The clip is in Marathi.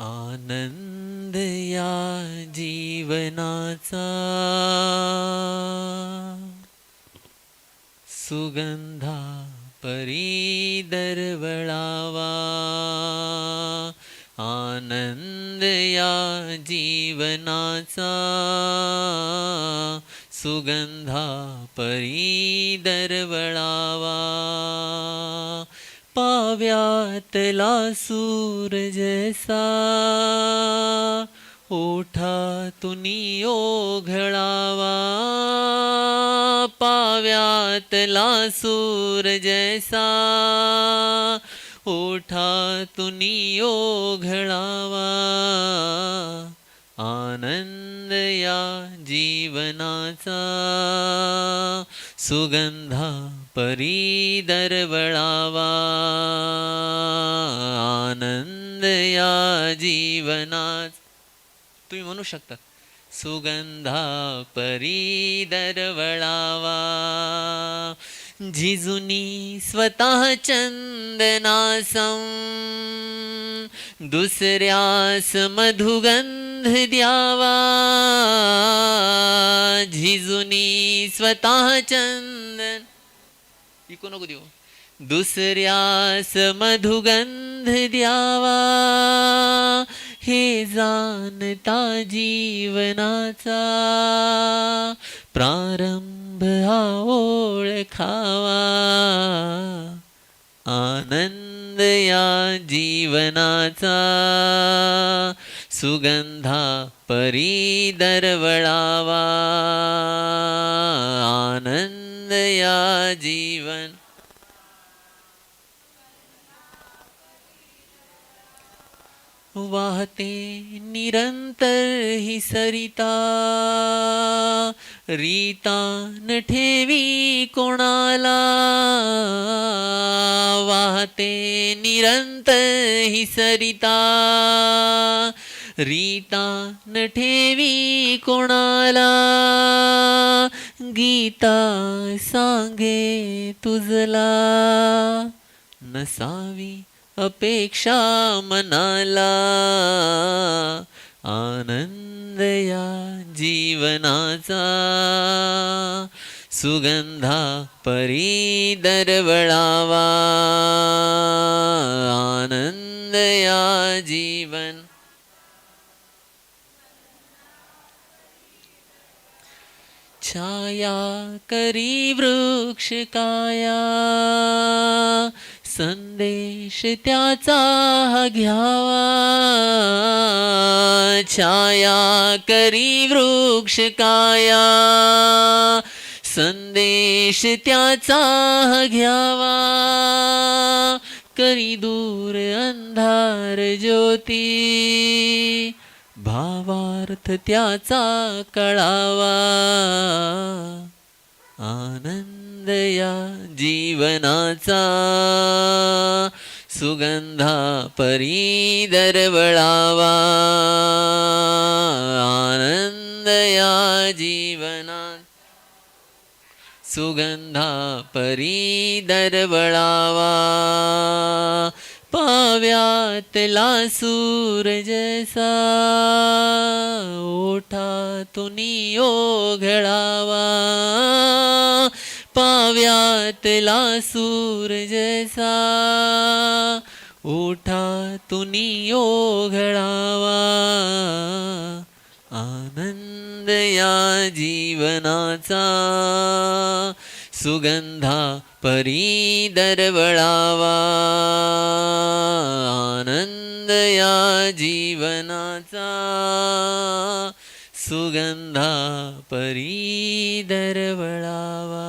आनंद या जीवनाचा सुगंधा परी दरवळावा. आनंद या जीवनाचा सुगंधा परी दरवळावा. पाव्यातला सूरज जसा ओठातून ओघळावा. पाव्यातला सूरज जसा ओठातून ओघळावा. आनंद या जीवनाचा सुगंधा परी दरवळावा. आनंद या जीवनाचा, तुम्ही म्हणू शकता, सुगंधा परी दरवळावा. झिजुनी स्वतः चंदनासम दुसऱ्यास मधुगंध द्यावा. झिजुनी स्वतः चंदन, इको नको देऊ, दुसऱ्यास मधुगंध द्यावा. हे जाणता जीवनाचा प्रारंभ हा ओळखावा. आनंद या जीवनाचा सुगंधा परी दरवळावा. आनंद या जीवन वाहते निरंतर ही सरिता. रीता न ठेवी कोणाला. वाहते निरंतर ही सरिता. रीता न ठेवी कोणाला. गीता सांगे तुझला नसावी अपेक्षा मनाला. आनंद या जीवनाचा सुगंधा परी दरवळावा. आनंद या जीवन छाया करी वृक्ष काया. संदेश त्याचा घ्यावा. छाया करी वृक्ष काया. संदेश त्याचा घ्यावा. करी दूर अंधार ज्योती. भावार्थ त्याचा कळावा. आनंद या जीवनाचा सुगंधा परी दरवळावा. आनंद या जीवनात सुगंधा परी दरवळावा. पाव्यातला सूरज जसा ओठातून ओघळावा. पाव्यातला सूरज जसा ओठातून ओघळावा. आनंद या जीवनाचा सुगंधा परी दरवळावा. आनंद या जीवनाचा सुगंधा परी दरवळावा.